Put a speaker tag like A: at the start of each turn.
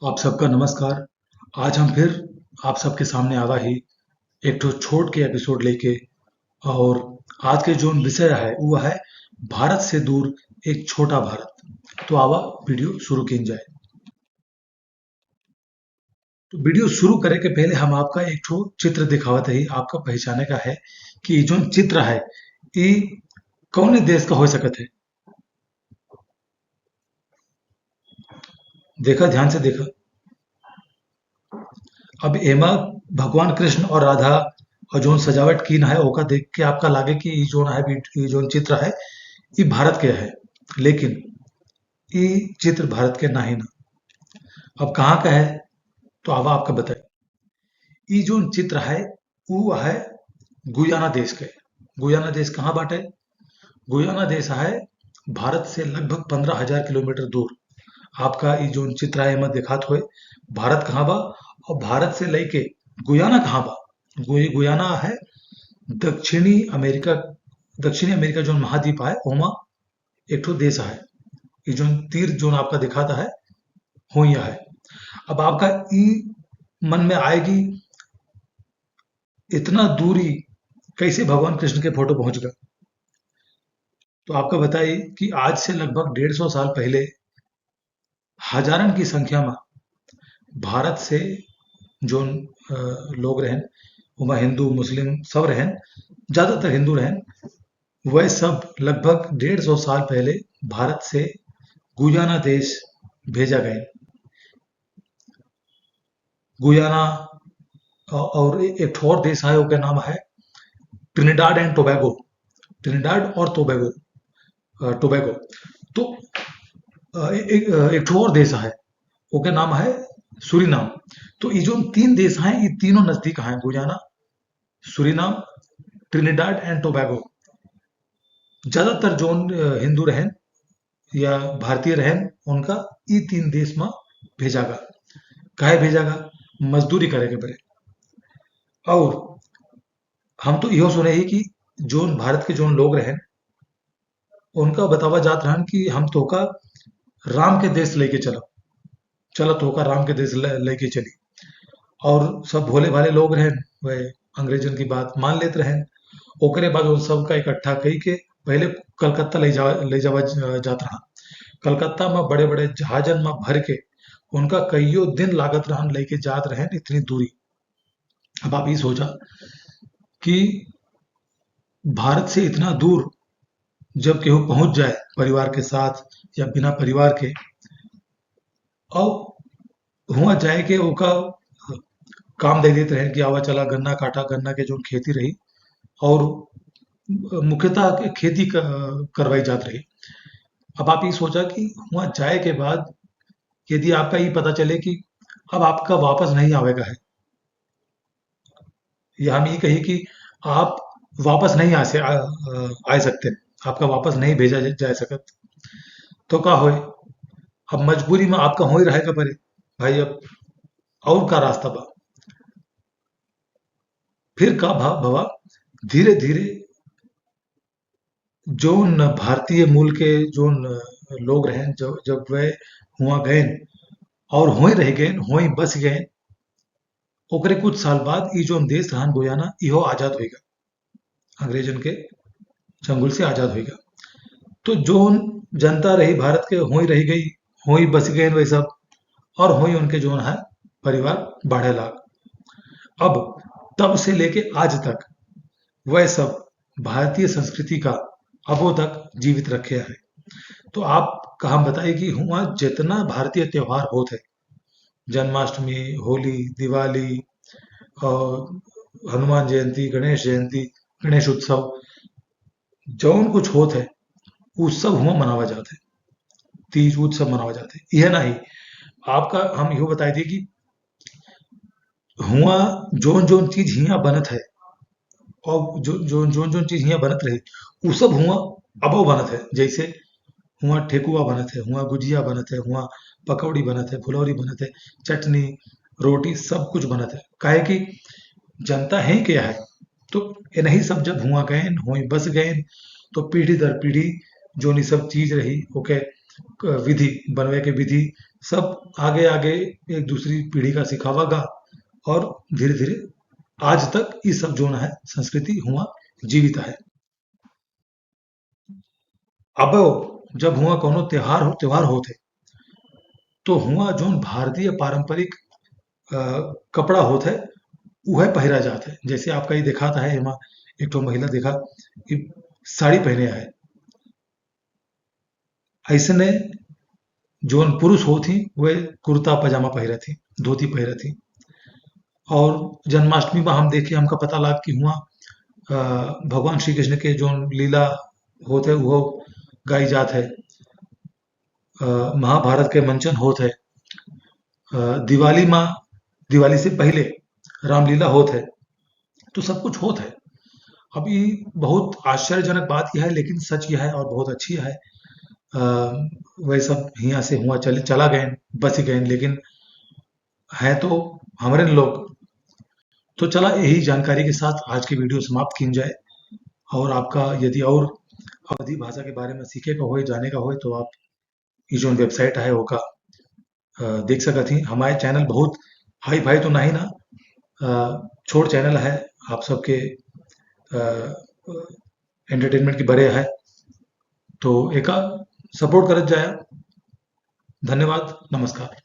A: आप सबका नमस्कार। आज हम फिर आप सबके सामने आवा ही एक ठो छोट के एपिसोड लेके। और आज के जो विषय है वो है भारत से दूर एक छोटा भारत। तो आवा वीडियो शुरू की जाए। तो वीडियो शुरू करे के पहले हम आपका एक ठो चित्र दिखावत ही आपका पहचाने का है कि जो चित्र है ये कौन देश का हो सकत है। देखा, ध्यान से देखा। अब एमा भगवान कृष्ण और राधा और जोन सजावट की है ओका देख के आपका लागे कि ई जोन है ई जोन चित्र है ये भारत के है। लेकिन ये चित्र भारत के ना ही ना। अब कहाँ का है तो अब आपका बताए। ये जोन चित्र है वो है गुयाना देश के। गुयाना देश कहाँ बाटे? गुयाना देश है भारत से लगभग 15,000 किलोमीटर दूर। आपका ये जोन चित्र है एमा दिखात हुए भारत कहाँ बा और भारत से लेके गुयाना कहाँ बा। गुयाना है दक्षिणी अमेरिका। दक्षिणी अमेरिका जो महाद्वीप है ओमा एक ठो देश है। ये जो तीर जो आपका दिखाता है हो यह है। अब आपका ई मन में आएगी इतना दूरी कैसे भगवान कृष्ण के फोटो पहुंच गया। तो आपका बताइए कि आज से लगभग 150 साल पहले हजारन की संख्या में भारत से जो लोग रहन वहाँ हिंदू मुस्लिम सब रहन, ज्यादातर हिंदू रहन। वह सब लगभग 150 साल पहले भारत से गुयाना देश भेजा गए। गुयाना और एक ठो और देश है उसका नाम है ट्रिनिडाड एंड टोबैगो। ट्रिनिडाड और टोबैगो। तो एक ठो और देश है उसका नाम है सूरीनाम। तो ये जो तीन देश हैं ये तीनों नजदीक हैं, Guyana, Suriname, Trinidad and Tobago. ज्यादातर जो हिंदू रहन या भारतीय रहन उनका ये तीन देश में भेजागा। काहे भेजागा? मजदूरी करे के पड़े। और हम तो इहो सुने ही कि जोन भारत के जोन लोग रहन उनका बतावा जात रहन कि हम तो का राम के देश लेके चला चला तो का राम के देश लेके चली। और सब भोले भाले लोग रहन वह अंग्रेजन की बात मान लेते रहन। ओकरे बाद उन सब का इकट्ठा कई के पहले कलकत्ता ले जावा जात रहा। कलकत्ता में बड़े बड़े जहाजन में भर के उनका कईयों दिन लागत रहन लेके जात रहन इतनी दूरी। अब आप ये सोचा कि भारत से इतना दूर जब केहू पहुंच जाए परिवार के साथ या बिना परिवार के, और हुआ जाए के ओका काम दे देते रहे कि आवा चला गन्ना काटा, गन्ना के जो खेती रही और मुख्यतः खेती करवाई जात रही। अब आप ये सोचा कि वहां जाए के बाद यदि आपका ये पता चले कि अब आपका वापस नहीं आवेगा है, या हम ये कही कि आप वापस नहीं आ सकते, आपका वापस नहीं भेजा जा सकत, तो का होए? अब मजबूरी में आपका हो ही रहेगा परे भाई। अब और का रास्ता बा? फिर का भवा धीरे धीरे जोन भारतीय मूल के जोन लोग रहे जब जब वे हुआ गए और हो ही रह गए, हो ही बस गए। ओकरे कुछ साल बाद ई जोन देश रहन गुयाना इहो आजाद होएगा, अंग्रेजन के चंगुल से आजाद होएगा। तो जोन जनता रही भारत के हो ही रह गई, हो ही बस गए वे सब, और हो ही उनके जोन है परिवार बढ़े लाग। अब तब से लेके आज तक वह सब भारतीय संस्कृति का अबो तक जीवित रखे है। तो आप का हम बताइए कि हुआ जितना भारतीय त्योहार होते, जन्माष्टमी, होली, दिवाली और हनुमान जयंती, गणेश जयंती, गणेश उत्सव, जौन कुछ होत है वो सब हुआ मनावा जाते, तीज उत्सव मनावा जाते। यह नहीं आपका हम यो बताई दी कि हुआ जोन जोन चीज हिया बनत है और जो जोन जोन जोन चीज हिया बनत रही वो सब हुआ अबो बनत है। जैसे हुआ ठेकुआ बनत है, हुआ गुजिया बनत है, हुआ पकौड़ी बनत है, फुलौरी बनत है, चटनी, रोटी सब कुछ बनत है। काहे कि जनता है क्या है। तो इन्हीं सब जब हुआ गए हुई बस गए तो पीढ़ी दर पीढ़ी जो नी सब चीज रही ओके विधि बनवे के विधि सब आगे आगे एक दूसरी पीढ़ी का सिखावा गा और धीरे धीरे आज तक ये सब जो है संस्कृति हुआ जीवित है। अब जब हुआ कोनो त्योहार होते तो हुआ जोन भारतीय पारंपरिक अ, कपड़ा होता है वह पहिरा जाता है। जैसे आपका ये दिखाता है एमा एक ठो महिला देखा कि साड़ी पहने है। ऐसने जोन पुरुष होती वह कुर्ता पजामा पहिरा थी, धोती पहिरा थी। और जन्माष्टमी में हम देखे हमका पता लग कि हुआ भगवान श्री कृष्ण के जोन लीला होते वो गाई जात है। महाभारत के मंचन होत है। दिवाली में दिवाली से पहले रामलीला होत है। तो सब कुछ होत है। अब ये बहुत आश्चर्यजनक बात यह है लेकिन सच यह है और बहुत अच्छी है। वह सब यहाँ से हुआ चला गए बस गए लेकिन है तो हमारे लोग। तो चला यही जानकारी के साथ आज की वीडियो समाप्त की जाए। और आपका यदि और अवधी भाषा के बारे में सीखे का हो जाने का हो तो आप ये जो वेबसाइट है वो का देख सकत ही। हमारे चैनल बहुत हाई फाई तो नहीं ना, छोट चैनल है आप सबके एंटरटेनमेंट की बड़े है तो एका सपोर्ट करत जाए। धन्यवाद, नमस्कार।